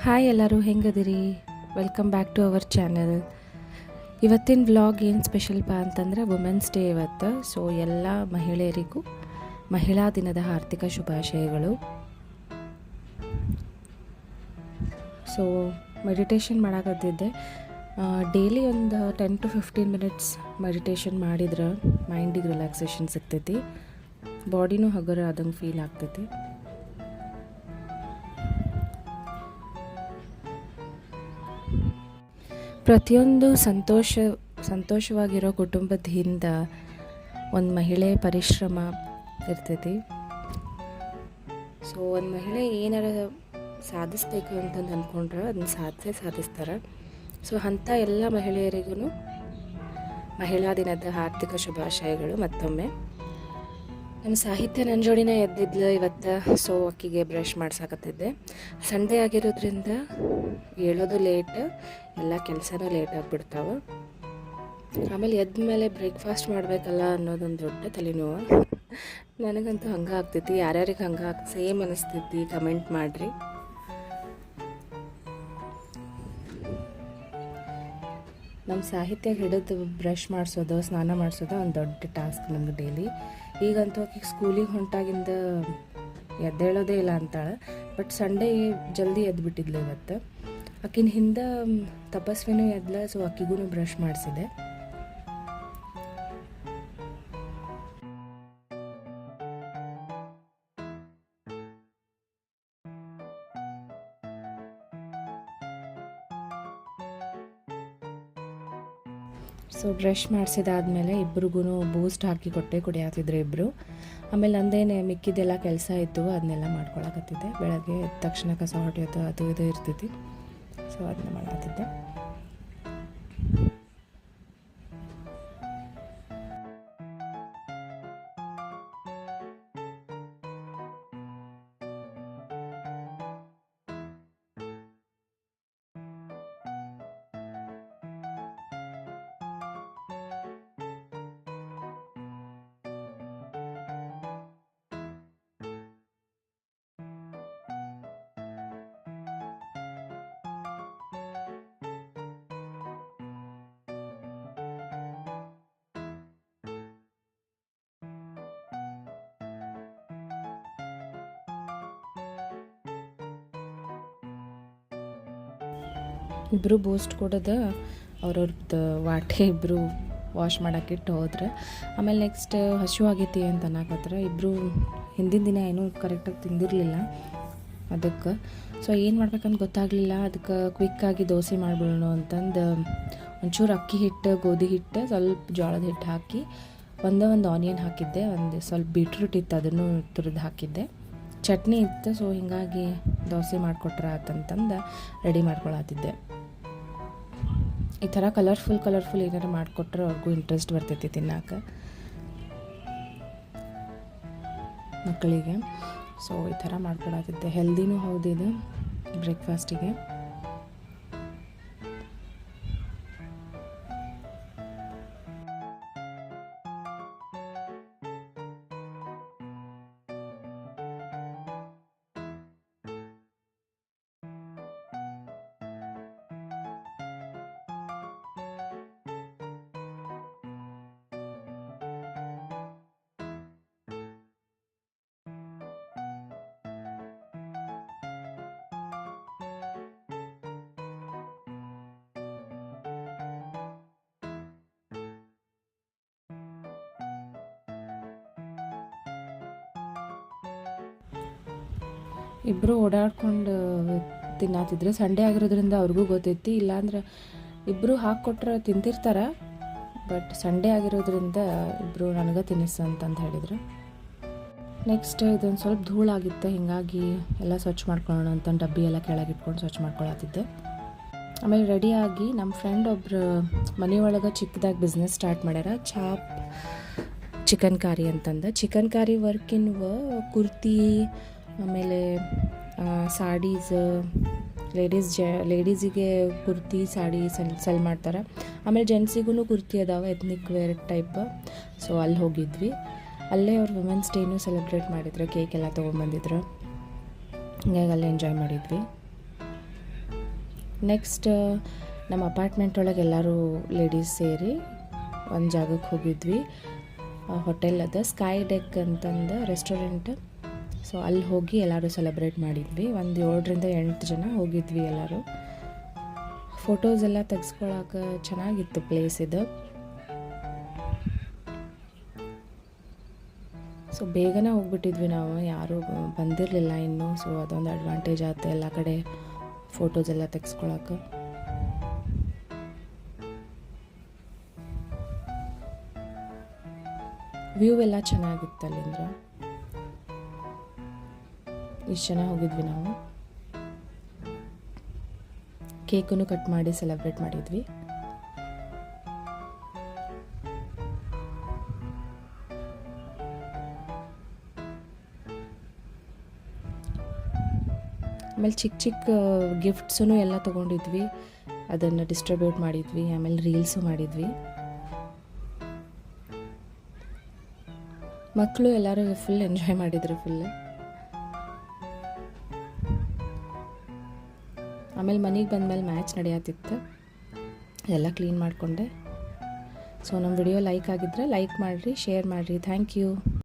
Hi ಎಲ್ಲರೂ ಹೆಂಗದಿರಿ. Welcome back to our channel. ಇವತ್ತಿನ ವ್ಲಾಗ್ ಏನು ಸ್ಪೆಷಲ್ಪಾ ಅಂತಂದ್ರೆ ವುಮೆನ್ಸ್ ಡೇ ಇವತ್ತು. ಸೊ ಎಲ್ಲ ಮಹಿಳೆಯರಿಗೂ ಮಹಿಳಾ ದಿನದ ಆರ್ಥಿಕ ಶುಭಾಶಯಗಳು. So meditation ಮಾಡಕತ್ತಿದ್ದೆ. ಡೈಲಿ ಒಂದು 10 to 15 ಮಿನಿಟ್ಸ್ ಮೆಡಿಟೇಷನ್ ಮಾಡಿದ್ರೆ ಮೈಂಡಿಗೆ ರಿಲ್ಯಾಕ್ಸೇಷನ್ ಸಿಗ್ತೈತಿ, ಬಾಡಿನೂ ಹಗರ ಆದಂಗೆ ಫೀಲ್ ಆಗ್ತೈತಿ. ಪ್ರತಿಯೊಂದು ಸಂತೋಷವಾಗಿರೋ ಕುಟುಂಬದ ಹಿಂದೆ ಒಂದು ಮಹಿಳೆ ಪರಿಶ್ರಮ ಇರ್ತೈತಿ. ಸೊ ಒಂದು ಮಹಿಳೆ ಏನಾರ ಸಾಧಿಸ್ಬೇಕು ಅಂತಂದು ಅಂದ್ಕೊಂಡ್ರೆ ಅದನ್ನ ಸಾಧಿಸ್ತಾರೆ. ಸೊ ಅಂಥ ಎಲ್ಲ ಮಹಿಳೆಯರಿಗೂ ಮಹಿಳಾ ದಿನದ ಆರ್ಥಿಕ ಶುಭಾಶಯಗಳು ಮತ್ತೊಮ್ಮೆ. ನಮ್ಮ ಸಾಹಿತ್ಯ ನನ್ನ ಜೋಡಿನ ಎದ್ದಿದ್ಲು ಇವತ್ತು. ಸೊ ಅಕ್ಕಿಗೆ ಬ್ರಷ್ ಮಾಡ್ಸಾಕತ್ತಿದ್ದೆ. ಸಂಡೇ ಆಗಿರೋದ್ರಿಂದ ಹೇಳೋದು ಲೇಟ್, ಎಲ್ಲ ಕೆಲಸನೂ ಲೇಟ್ ಆಗಿಬಿಡ್ತಾವೆ. ಆಮೇಲೆ ಎದ್ದ ಮೇಲೆ ಬ್ರೇಕ್ಫಾಸ್ಟ್ ಮಾಡಬೇಕಲ್ಲ ಅನ್ನೋದೊಂದು ದೊಡ್ಡ ತಲೆನೋವು. ನನಗಂತೂ ಹಂಗೆ ಆಗ್ತೈತಿ. ಯಾರ್ಯಾರಿಗೆ ಹಂಗೆ ಸೇಮ್ ಅನಿಸ್ತೈತಿ ಕಮೆಂಟ್ ಮಾಡಿರಿ. ನಮ್ಮ ಸಾಹಿತ್ಯ ಹಿಡಿದು ಬ್ರಷ್ ಮಾಡಿಸೋದು, ಸ್ನಾನ ಮಾಡಿಸೋದು ಒಂದು ದೊಡ್ಡ ಟಾಸ್ಕ್ ನಮ್ಗೆ ಡೈಲಿ. ಈಗಂತೂ ಆಕೆಗೆ ಸ್ಕೂಲಿಗೆ ಹೊಂಟಾಗಿಂದ ಎದ್ದೇಳೋದೇ ಇಲ್ಲ ಅಂತಾಳೆ. ಬಟ್ ಸಂಡೇ ಜಲ್ದಿ ಎದ್ಬಿಟ್ಟಿದ್ಲು ಇವತ್ತು. ಆಕಿನ ಹಿಂದೆ ತಪಸ್ವಿನೂ ಎದ್ಲ. ಸೊ ಆಕಿಗೂ ಬ್ರಷ್ ಮಾಡಿಸಿದೆ. ಸೊ ಬ್ರಷ್ ಮಾಡಿಸಿದಾದ್ಮೇಲೆ ಇಬ್ರಿಗೂ ಬೂಸ್ಟ್ ಹಾಕಿ ಕೊಟ್ಟೆ ಕುಡಿಯಾತಿದ್ರು ಇಬ್ಬರು. ಆಮೇಲೆ ನಂದೇನೆ ಮಿಕ್ಕಿದೆಲ್ಲ ಕೆಲಸ ಇತ್ತು, ಅದನ್ನೆಲ್ಲ ಮಾಡ್ಕೊಳಕತ್ತಿದ್ದೆ. ಬೆಳಗ್ಗೆ ಎದ್ದ ತಕ್ಷಣ ಕಸ ಹೊಡೆಯೋದು ಅದು ಇದು ಇರ್ತೈತಿ. ಸೊ ಅದನ್ನ ಮಾಡತ್ತಿದ್ದೆ. ಇಬ್ಬರು ಬೂಸ್ಟ್ ಕೊಡೋದು ಅವ್ರವ್ರದ್ದು ವಾಟೆ ಇಬ್ಬರು ವಾಶ್ ಮಾಡೋಕ್ಕಿಟ್ಟು ಹೋದ್ರೆ. ಆಮೇಲೆ ನೆಕ್ಸ್ಟ್ ಹಸಿವು ಆಗೈತಿ ಅಂತ ಅನ್ನಕತ್ರ. ಇಬ್ಬರು ಹಿಂದಿನ ದಿನ ಏನೂ ಕರೆಕ್ಟಾಗಿ ತಿಂದಿರಲಿಲ್ಲ ಅದಕ್ಕೆ. ಸೊ ಏನು ಮಾಡ್ಬೇಕಂತ ಗೊತ್ತಾಗಲಿಲ್ಲ. ಅದಕ್ಕೆ ಕ್ವಿಕ್ಕಾಗಿ ದೋಸೆ ಮಾಡಿಬಿಡೋಣ ಅಂತಂದು ಒಂಚೂರು ಅಕ್ಕಿ ಹಿಟ್ಟು, ಗೋಧಿ ಹಿಟ್ಟು, ಸ್ವಲ್ಪ ಜೋಳದ ಹಿಟ್ಟು ಹಾಕಿ ಒಂದು ಆನಿಯನ್ ಹಾಕಿದ್ದೆ, ಒಂದು ಸ್ವಲ್ಪ ಬೀಟ್ರೂಟ್ ಇತ್ತು ಅದನ್ನು ತುರಿದು ಹಾಕಿದ್ದೆ, ಚಟ್ನಿ ಇತ್ತು. ಸೊ ಹೀಗಾಗಿ ದೋಸೆ ಮಾಡಿಕೊಟ್ರೆ ಆತಂತಂದು ರೆಡಿ ಮಾಡ್ಕೊಳತ್ತಿದ್ದೆ. ಈ ಥರ ಕಲರ್ಫುಲ್ ಏನಾರು ಮಾಡಿಕೊಟ್ರೆ ಅವ್ರಿಗೂ ಇಂಟ್ರೆಸ್ಟ್ ಬರ್ತೈತಿ ತಿನ್ನೋಕೆ ಮಕ್ಕಳಿಗೆ. ಸೊ ಈ ಥರ ಮಾಡ್ಕೊಳತ್ತಿದ್ದೆ. ಹೆಲ್ದಿನೂ ಹೌದಿದು ಬ್ರೇಕ್ಫಾಸ್ಟಿಗೆ. ಇಬ್ಬರು ಓಡಾಡ್ಕೊಂಡು ತಿನ್ನತ್ತಿದ್ರು. ಸಂಡೇ ಆಗಿರೋದ್ರಿಂದ ಅವ್ರಿಗೂ ಗೊತ್ತೈತಿ. ಇಲ್ಲಾಂದ್ರೆ ಇಬ್ಬರು ಹಾಕ್ಕೊಟ್ರೆ ತಿಂತಿರ್ತಾರೆ. ಬಟ್ ಸಂಡೇ ಆಗಿರೋದ್ರಿಂದ ಇಬ್ಬರು ನನಗೆ ತಿನ್ನಿಸು ಅಂತಂದು ಹೇಳಿದ್ರು. ನೆಕ್ಸ್ಟ್ ಇದೊಂದು ಸ್ವಲ್ಪ ಧೂಳಾಗಿತ್ತು, ಹೀಗಾಗಿ ಎಲ್ಲ ಸ್ವಚ್ಛ ಮಾಡ್ಕೊಳ್ಳೋಣ ಅಂತ ಡಬ್ಬಿ ಎಲ್ಲ ಕೆಳಗಿಟ್ಕೊಂಡು ಸ್ವಚ್ಛ ಮಾಡ್ಕೊಳತ್ತಿದ್ದೆ. ಆಮೇಲೆ ರೆಡಿಯಾಗಿ ನಮ್ಮ ಫ್ರೆಂಡ್ ಒಬ್ಬರು ಮನೆಯೊಳಗೆ ಚಿಕ್ಕದಾಗಿ ಬಿಸ್ನೆಸ್ ಸ್ಟಾರ್ಟ್ ಮಾಡ್ಯಾರ, ಚಾಪ್ ಚಿಕನ್ ಕಾರಿ ಅಂತಂದು. ಚಿಕನ್ ಕಾರಿ ವರ್ಕಿನ್ವ ಕುರ್ತಿ, ಆಮೇಲೆ ಸಾಡೀಸ್, ಲೇಡೀಸಿಗೆ ಕುರ್ತಿ ಸಾಡಿ ಸೆಲ್ ಮಾಡ್ತಾರೆ. ಆಮೇಲೆ ಜೆಂಟ್ಸಿಗೂ ಕುರ್ತಿ ಅದಾವೆ, ಎತ್ನಿಕ್ ವೇರ್ ಟೈಪ್. ಸೊ ಅಲ್ಲಿ ಹೋಗಿದ್ವಿ. ಅಲ್ಲೇ ಅವ್ರು ವುಮೆನ್ಸ್ ಡೇನೂ ಸೆಲೆಬ್ರೇಟ್ ಮಾಡಿದ್ರು, ಕೇಕ್ ಎಲ್ಲ ತೊಗೊಂಬಂದಿದ್ರು. ಹಿಂಗಾಗಿ ಅಲ್ಲೇ ಎಂಜಾಯ್ ಮಾಡಿದ್ವಿ. ನೆಕ್ಸ್ಟ್ ನಮ್ಮ ಅಪಾರ್ಟ್ಮೆಂಟ್ ಒಳಗೆ ಎಲ್ಲರೂ ಲೇಡೀಸ್ ಸೇರಿ ಒಂದು ಜಾಗಕ್ಕೆ ಹೋಗಿದ್ವಿ. ಹೋಟೆಲ್ ಅದ ಸ್ಕೈ ಡೆಕ್ ಅಂತಂದು ರೆಸ್ಟೋರೆಂಟ್. ಸೊ ಅಲ್ಲಿ ಹೋಗಿ ಎಲ್ಲರೂ ಸೆಲೆಬ್ರೇಟ್ ಮಾಡಿದ್ವಿ. ಒಂದು 7ರಿಂದ 8 ಜನ ಹೋಗಿದ್ವಿ ಎಲ್ಲರೂ. ಫೋಟೋಸ್ ಎಲ್ಲ ತೆಗೆಸ್ಕೊಳಕ್ಕೆ ಚೆನ್ನಾಗಿತ್ತು ಪ್ಲೇಸ್ ಇದು. ಸೊ ಬೇಗನೆ ಹೋಗ್ಬಿಟ್ಟಿದ್ವಿ ನಾವು, ಯಾರೂ ಬಂದಿರಲಿಲ್ಲ ಇನ್ನೂ. ಸೊ ಅದೊಂದು ಅಡ್ವಾಂಟೇಜ್ ಆಯ್ತು ಎಲ್ಲ ಕಡೆ ಫೋಟೋಸ್ ಎಲ್ಲ ತೆಗೆಸ್ಕೊಳಕ್ಕೆ. ವ್ಯೂ ಎಲ್ಲ ಚೆನ್ನಾಗಿತ್ತು ಅಲ್ಲಿಂದ. ಇಷ್ಟು ಜನ ಹೋಗಿದ್ವಿ ನಾವು. ಕೇಕನ್ನು ಕಟ್ ಮಾಡಿ ಸೆಲೆಬ್ರೇಟ್ ಮಾಡಿದ್ವಿ. ಆಮೇಲೆ ಚಿಕ್ಕ ಚಿಕ್ಕ ಗಿಫ್ಟ್ಸೂ ಎಲ್ಲ ತೊಗೊಂಡಿದ್ವಿ, ಅದನ್ನು ಡಿಸ್ಟ್ರಿಬ್ಯೂಟ್ ಮಾಡಿದ್ವಿ. ಆಮೇಲೆ ರೀಲ್ಸು ಮಾಡಿದ್ವಿ. ಮಕ್ಕಳು ಎಲ್ಲರೂ ಫುಲ್ ಎಂಜಾಯ್ ಮಾಡಿದರು ಫುಲ್. ಆಮೇಲೆ ಮನೆಗೆ ಬಂದಮೇಲೆ ಮ್ಯಾಚ್ ನಡೆಯತ್ತಿತ್ತು, ಎಲ್ಲ ಕ್ಲೀನ್ ಮಾಡಿಕೊಂಡೆ. ಸೊ ನಮ್ಮ ವಿಡಿಯೋ ಲೈಕ್ ಆಗಿದ್ದರೆ ಲೈಕ್ ಮಾಡಿರಿ, ಶೇರ್ ಮಾಡಿರಿ. Thank you.